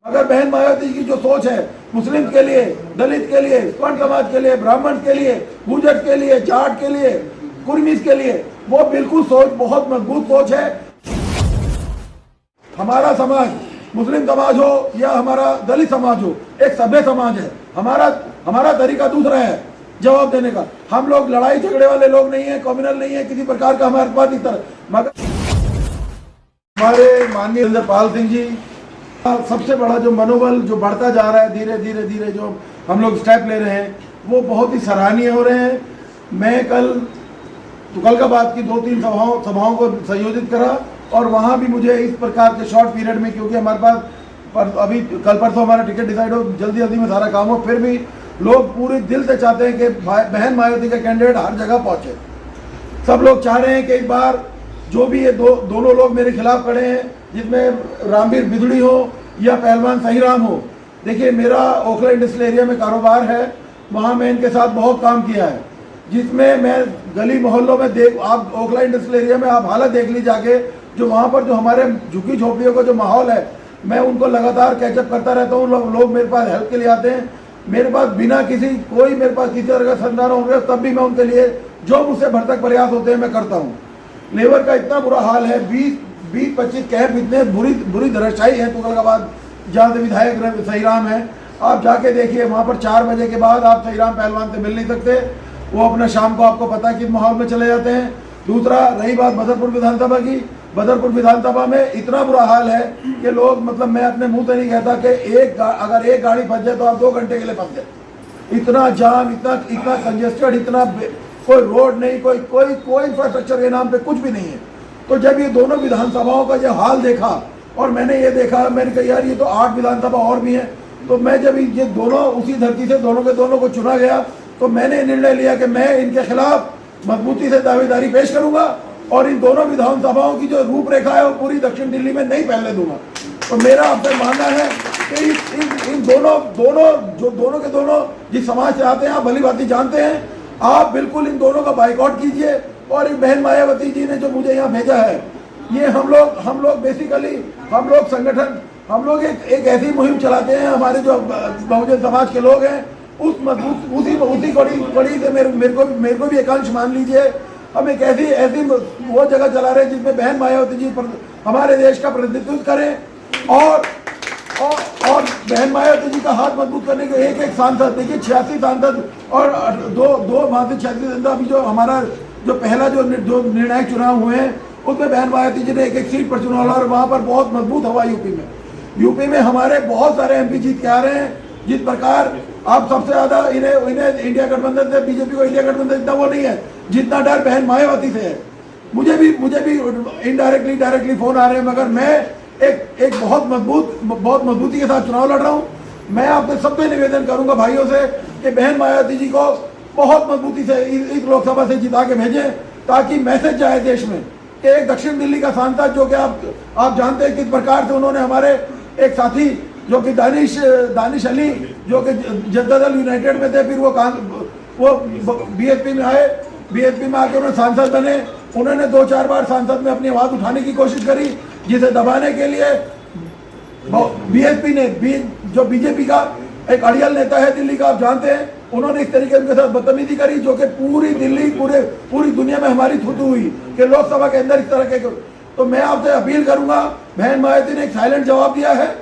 अगर बहन मायावती की जो सोच है मुस्लिम के लिए, दलित के लिए, स्वर्ण समाज के लिए, ब्राह्मण के लिए, गुर्जर के लिए, जाट के लिए, कुर्मीज के लिए, वो बिल्कुल सोच बहुत मजबूत सोच है। हमारा समाज मुस्लिम समाज हो या हमारा दलित समाज हो, एक सभ्य समाज है। हमारा तरीका दूसरा है जवाब देने का। हम लोग लड़ाई झगड़े वाले लोग नहीं है, कम्युनल नहीं है, किसी प्रकार का हमारे पास इस तरह। मगर हमारे माननीय इंद्रपाल सिंह जी सबसे बड़ा जो मनोबल जो बढ़ता जा रहा है, धीरे धीरे जो हम लोग स्टेप ले रहे हैं, वो बहुत ही सराहनीय हो रहे हैं। मैं कल तुगलकाबाद की 2-3 सभाओं को संयोजित करा और वहाँ भी मुझे इस प्रकार के शॉर्ट पीरियड में, क्योंकि हमारे पास अभी कल परसों हमारा टिकट डिसाइड हो, जल्दी में सारा काम हो, फिर भी लोग पूरे दिल से चाहते हैं कि बहन मायावती का कैंडिडेट हर जगह पहुँचे। सब लोग चाह रहे हैं कि इस बार जो भी ये दोनों लोग मेरे खिलाफ खड़े हैं, जिसमें रामवीर बिदड़ी हो या पहलवान सहीराम हो। देखिए, मेरा ओखला इंडस्ट्रियल एरिया में कारोबार है, वहाँ मैं इनके साथ बहुत काम किया है, जिसमें मैं गली मोहल्लों में आप ओखला इंडस्ट्रियल एरिया में आप हालत देख ली जाके, जो वहाँ पर जो हमारे झुग्गी झोपड़ियों का जो माहौल है, मैं उनको लगातार कैचअप करता रहता हूँ। लोग मेरे पास हेल्प के लिए आते हैं, मेरे पास बिना मेरे पास किसी तरह का संधान हो गया तब भी मैं उनके लिए जो मुझसे भरतक प्रयास होते हैं मैं करता हूँ। लेबर का इतना बुरा हाल है, 20-25 कैंप इतने बुरी धराशायी है तुगलकाबाद, जहाँ से विधायक सहीराम है। आप जाके देखिए, वहाँ पर 4 बजे के बाद आप सहीराम पहलवान से मिल नहीं सकते, वो अपना शाम को आपको पता है किस माहौल में चले जाते हैं। दूसरा, रही बात बदरपुर विधानसभा की, बदरपुर विधानसभा में इतना बुरा हाल है कि लोग, मतलब मैं अपने मुंह से नहीं कहता कि अगर एक गाड़ी फंस जाए तो आप 2 घंटे के लिए फंस जाए। इतना जाम, इतना कंजेस्टेड, इतना कोई रोड नहीं, कोई इंफ्रास्ट्रक्चर के नाम पे कुछ भी नहीं है। तो जब ये दोनों विधानसभाओं का ये हाल देखा और मैंने ये देखा, मैंने कहा यार ये तो 8 विधानसभा और भी हैं। तो मैं जब ये दोनों उसी धरती से दोनों के दोनों को चुना गया, तो मैंने निर्णय लिया कि मैं इनके खिलाफ मजबूती से दावेदारी पेश करूंगा और इन दोनों विधानसभाओं की जो रूपरेखा है वो पूरी दक्षिण दिल्ली में नहीं फैलने दूंगा। तो मेरा आपसे मानना है कि इन दोनों के दोनों जिस समाज से आते हैं, आप भली भांति जानते हैं, आप बिल्कुल इन दोनों का बाइकआउट कीजिए। और एक बहन मायावती जी ने जो मुझे यहाँ भेजा है, ये हम लोग बेसिकली संगठन, हम लोग एक ऐसी मुहिम चलाते हैं। हमारे जो बहुजन समाज के लोग हैं, उसी कड़ी से मेरे को भी एकांश मान लीजिए। हम एक ऐसी वो जगह चला रहे हैं जिसमें बहन मायावती जी हमारे देश का प्रतिनिधित्व करें और बहन मायावती जी का हाथ मजबूत करने के एक सांसद, देखिए 86 सांसद और दो वहाँ से 86 सांसद। अभी जो हमारा जो पहला जो निर्णायक चुनाव हुए हैं, उसमें बहन मायावती जी ने एक सीट पर चुनाव लड़ा और वहाँ पर बहुत मजबूत हुआ। यूपी में हमारे बहुत सारे MP जीत के आ रहे हैं। जिस प्रकार आप सबसे ज्यादा इन्हें इंडिया गठबंधन से, बीजेपी को इंडिया गठबंधन इतना वो नहीं है जितना डर बहन मायावती से है। मुझे भी इनडायरेक्टली डायरेक्टली फोन आ रहे हैं, मगर मैं एक बहुत मजबूती के साथ चुनाव लड़ रहा हूँ। मैं आपसे सबसे निवेदन करूंगा भाइयों से कि बहन मायावती जी को बहुत मजबूती से इस लोकसभा से जिता के भेजें, ताकि मैसेज जाए देश में कि एक दक्षिण दिल्ली का सांसद, जो कि आप जानते हैं किस प्रकार से उन्होंने हमारे एक साथी जो कि दानिश अली, जो कि जनता दल यूनाइटेड में थे, फिर वो BSP में आए, BSP में आकर उन्होंने सांसद बने। उन्होंने 2-4 बार सांसद में अपनी आवाज़ उठाने की कोशिश करी, जिसे दबाने के लिए BSP ने जो बीजेपी का एक अड़ियल नेता है दिल्ली का, आप जानते हैं, उन्होंने इस तरीके उनके साथ बदतमीजी करी, जो कि पूरी दिल्ली पूरी दुनिया में हमारी थूथू हुई कि लोकसभा के अंदर इस तरह के। तो मैं आपसे अपील करूंगा, बहन मायावती ने एक साइलेंट जवाब दिया है।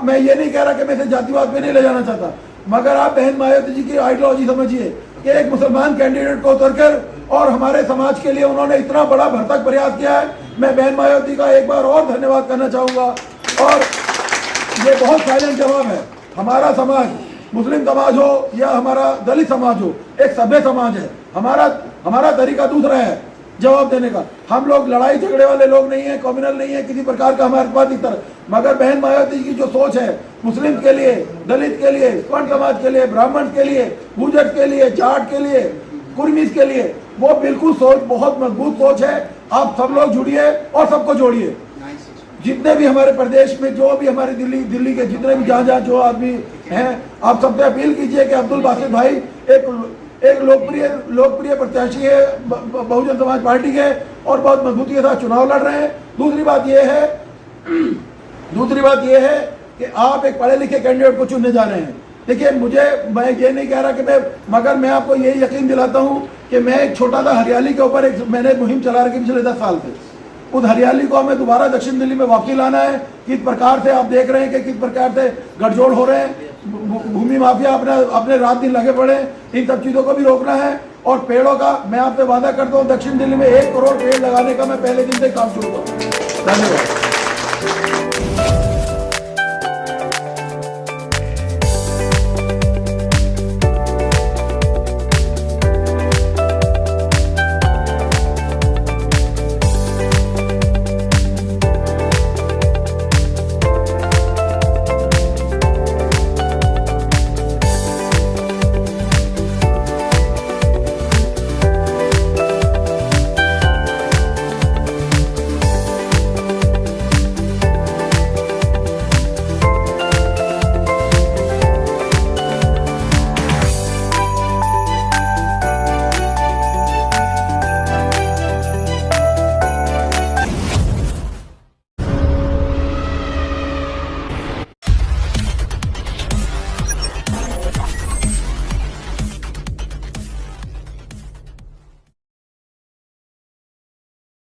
मैं ये नहीं कह रहा कि मैं इसे जातिवाद पे नहीं ले जाना चाहता, मगर आप बहन मायावती जी की आइडियोलॉजी समझिए कि एक मुसलमान कैंडिडेट को उतरकर और हमारे समाज के लिए उन्होंने इतना बड़ा भरतक प्रयास किया है। मैं बहन मायावती का एक बार और धन्यवाद करना चाहूँगा। और ये बहुत साइलेंट जवाब है। हमारा समाज, मुस्लिम समाज हो या हमारा दलित समाज हो, एक सभ्य समाज है। हमारा तरीका दूसरा है जवाब देने का। हम लोग लड़ाई झगड़े वाले लोग नहीं है, कम्युनल नहीं है, किसी प्रकार का हमारे पास इस तरह। मगर बहन मायावती की जो सोच है मुस्लिम के लिए, दलित के लिए, स्वर्ण समाज के लिए, ब्राह्मण के लिए, गुर्जर के लिए, जाट के लिए, कुर्मीज के लिए, वो बिल्कुल सोच बहुत मजबूत सोच है। आप सब लोग जुड़िए और सबको जोड़िए। जितने भी हमारे प्रदेश में, जो भी हमारे दिल्ली के जितने भी जहाँ जो आदमी हैं, आप सबसे अपील कीजिए कि अब्दुल बासित भाई एक लोकप्रिय प्रत्याशी है बहुजन समाज पार्टी के और बहुत मजबूती के साथ चुनाव लड़ रहे हैं। दूसरी बात यह है कि आप एक पढ़े लिखे कैंडिडेट को चुनने जा रहे हैं। देखिए मैं ये नहीं कह रहा कि मगर मैं आपको ये यकीन दिलाता हूँ कि मैं एक छोटा सा हरियाली के ऊपर मैंने मुहिम चला रखी पिछले 10 साल से। उस हरियाली को हमें दोबारा दक्षिण दिल्ली में वापसी लाना है। किस प्रकार से आप देख रहे हैं कि किस प्रकार से गठजोड़ हो रहे हैं, भूमि माफिया अपने रात दिन लगे पड़े, इन सब चीज़ों को भी रोकना है। और पेड़ों का मैं आपसे वादा करता हूँ, दक्षिण दिल्ली में 1 करोड़ पेड़ लगाने का मैं पहले दिन से काम शुरू करूँ। धन्यवाद।